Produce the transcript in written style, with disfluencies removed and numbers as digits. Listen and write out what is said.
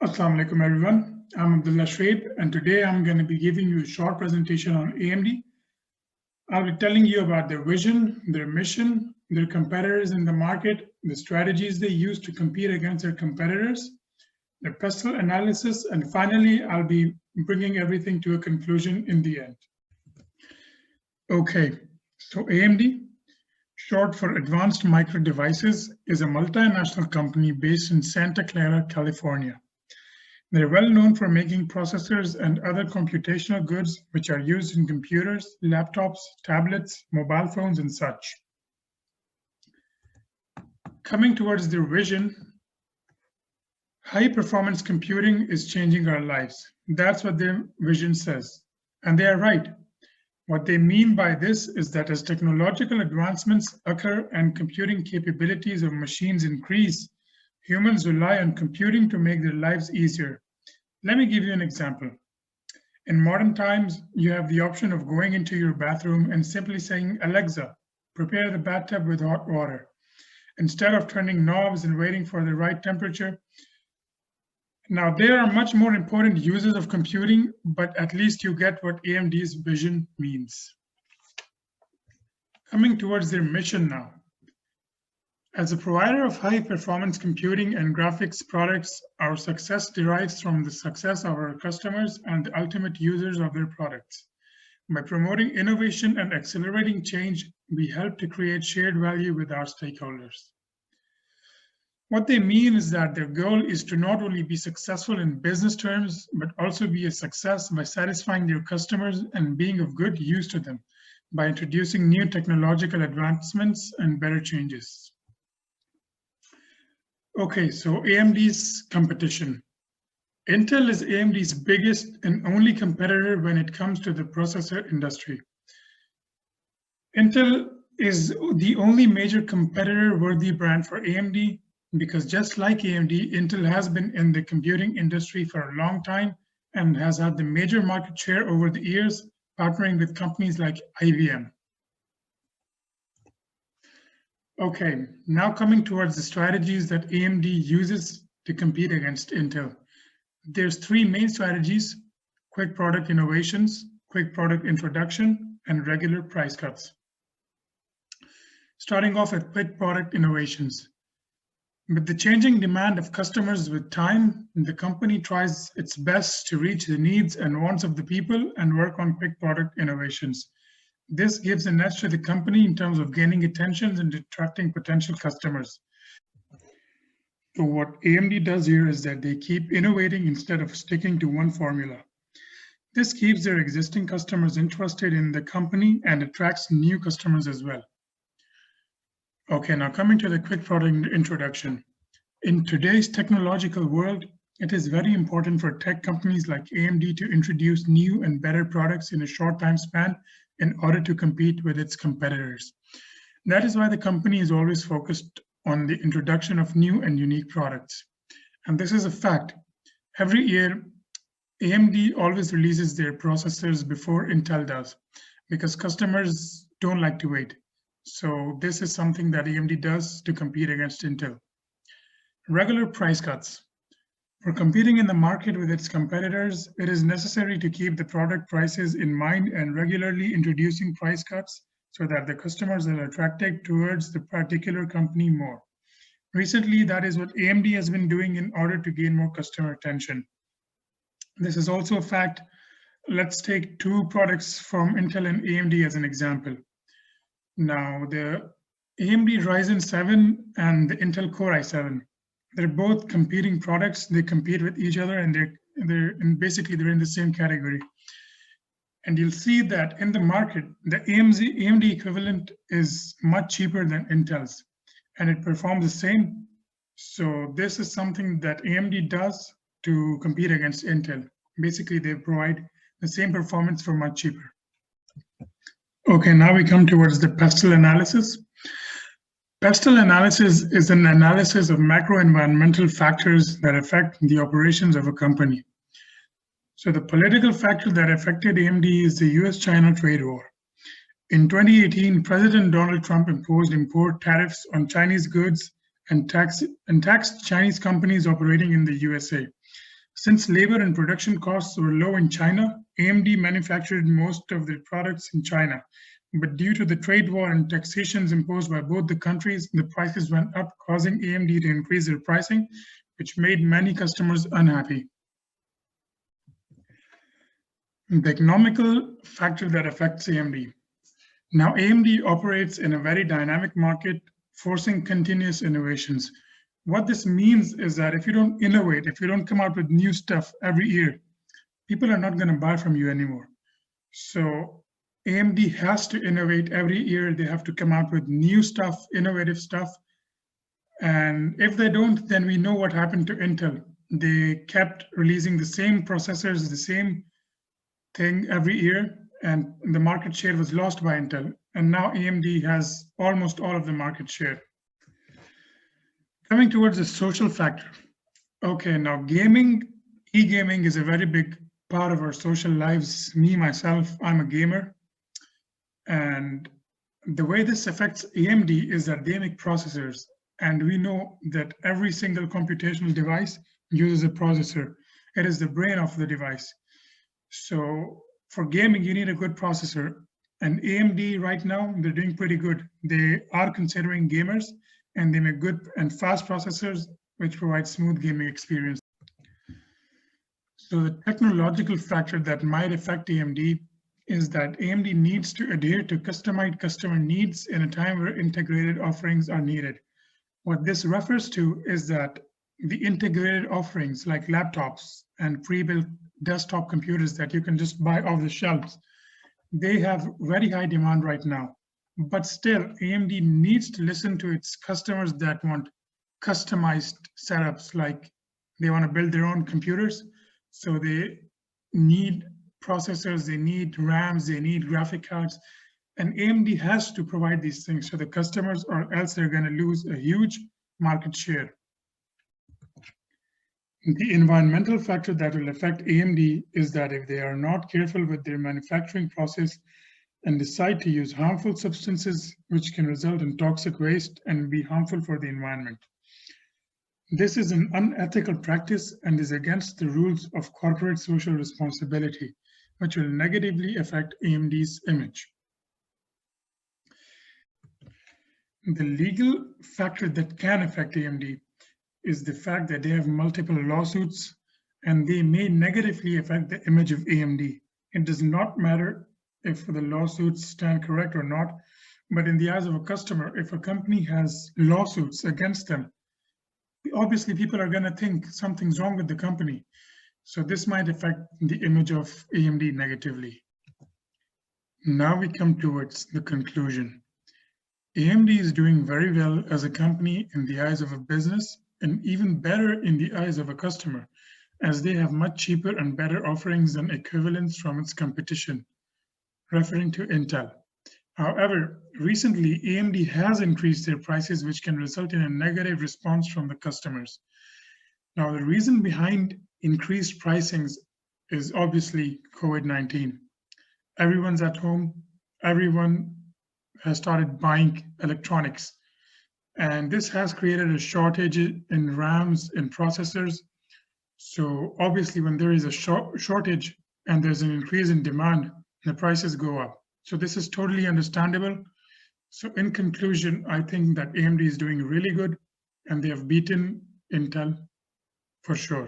Assalamu alaikum everyone. I'm Abdullah Shraib and today I'm going to be giving you a short presentation on AMD. I'll be telling you about their vision, their mission, their competitors in the market, the strategies they use to compete against their competitors, their pestle analysis, and finally I'll be bringing everything to a conclusion in the end. Okay, so AMD, short for Advanced Micro Devices, is a multinational company based in Santa Clara, California. They're well known for making processors and other computational goods which are used in computers, laptops, tablets, mobile phones, and such. Coming towards their vision, high-performance computing is changing our lives. That's what their vision says. And they are right. What they mean by this is that as technological advancements occur and computing capabilities of machines increase, humans rely on computing to make their lives easier. Let me give you an example. In modern times, you have the option of going into your bathroom and simply saying, Alexa, prepare the bathtub with hot water. Instead of turning knobs and waiting for the right temperature. Now, there are much more important uses of computing, but at least you get what AMD's vision means. Coming towards their mission now. As a provider of high-performance computing and graphics products, our success derives from the success of our customers and the ultimate users of their products. By promoting innovation and accelerating change, we help to create shared value with our stakeholders. What they mean is that their goal is to not only be successful in business terms, but also be a success by satisfying their customers and being of good use to them by introducing new technological advancements and better changes. Okay, so AMD's competition. Intel is AMD's biggest and only competitor when it comes to the processor industry. Intel is the only major competitor-worthy brand for AMD because just like AMD, Intel has been in the computing industry for a long time and has had the major market share over the years, partnering with companies like IBM. Okay, now coming towards the strategies that AMD uses to compete against Intel. There's three main strategies: quick product innovations, quick product introduction, and regular price cuts. Starting off with quick product innovations. With the changing demand of customers with time, the company tries its best to reach the needs and wants of the people and work on quick product innovations. This gives an edge to the company in terms of gaining attention and attracting potential customers. So what AMD does here is that they keep innovating instead of sticking to one formula. This keeps their existing customers interested in the company and attracts new customers as well. Okay, now coming to the quick product introduction. In today's technological world, it is very important for tech companies like AMD to introduce new and better products in a short time span in order to compete with its competitors. That is why the company is always focused on the introduction of new and unique products. And this is a fact. Every year, AMD always releases their processors before Intel does, because customers don't like to wait. So this is something that AMD does to compete against Intel. Regular price cuts. For competing in the market with its competitors, it is necessary to keep the product prices in mind and regularly introducing price cuts so that the customers are attracted towards the particular company more. Recently, that is what AMD has been doing in order to gain more customer attention. This is also a fact. Let's take two products from Intel and AMD as an example. Now, the AMD Ryzen 7 and the Intel Core i7. They're both competing products. They compete with each other, and they're in the same category. And you'll see that in the market, the AMD equivalent is much cheaper than Intel's, and it performs the same. So this is something that AMD does to compete against Intel. Basically, they provide the same performance for much cheaper. Okay, now we come towards the pestle analysis. Pestle analysis is an analysis of macro-environmental factors that affect the operations of a company. So the political factor that affected AMD is the US-China trade war. In 2018, President Donald Trump imposed import tariffs on Chinese goods and taxed Chinese companies operating in the USA. Since labor and production costs were low in China, AMD manufactured most of their products in China. But due to the trade war and taxations imposed by both the countries, the prices went up, causing AMD to increase their pricing, which made many customers unhappy. The economical factor that affects AMD. Now, AMD operates in a very dynamic market, forcing continuous innovations. What this means is that if you don't innovate, if you don't come out with new stuff every year, people are not going to buy from you anymore. So AMD has to innovate every year. They have to come out with new stuff, innovative stuff. And if they don't, then we know what happened to Intel. They kept releasing the same processors, the same thing every year, and the market share was lost by Intel. And now AMD has almost all of the market share. Coming towards the social factor. Okay, now gaming, e-gaming is a very big part of our social lives. Me, myself, I'm a gamer. And the way this affects AMD is that they make processors. And we know that every single computational device uses a processor. It is the brain of the device. So for gaming, you need a good processor. And AMD right now, they're doing pretty good. They are considering gamers, and they make good and fast processors, which provide smooth gaming experience. So the technological factor that might affect AMD is that AMD needs to adhere to customized customer needs in a time where integrated offerings are needed. What this refers to is that the integrated offerings like laptops and pre-built desktop computers that you can just buy off the shelves, they have very high demand right now. But still, AMD needs to listen to its customers that want customized setups, like they want to build their own computers. So they need processors, they need RAMs, they need graphic cards. And AMD has to provide these things to the customers, or else they're going to lose a huge market share. The environmental factor that will affect AMD is that if they are not careful with their manufacturing process and decide to use harmful substances, which can result in toxic waste and be harmful for the environment. This is an unethical practice and is against the rules of corporate social responsibility, which will negatively affect AMD's image. The legal factor that can affect AMD is the fact that they have multiple lawsuits and they may negatively affect the image of AMD. It does not matter if the lawsuits stand correct or not, but in the eyes of a customer, if a company has lawsuits against them, obviously people are going to think something's wrong with the company. So this might affect the image of AMD negatively. Now we come towards the conclusion. AMD is doing very well as a company in the eyes of a business, and even better in the eyes of a customer, as they have much cheaper and better offerings than equivalents from its competition, referring to Intel. However, recently AMD has increased their prices, which can result in a negative response from the customers. Now, the reason behind increased pricings is obviously COVID-19. Everyone's at home, everyone has started buying electronics. And this has created a shortage in RAMs and processors. So obviously when there is a shortage and there's an increase in demand, the prices go up. So this is totally understandable. So in conclusion, I think that AMD is doing really good and they have beaten Intel for sure.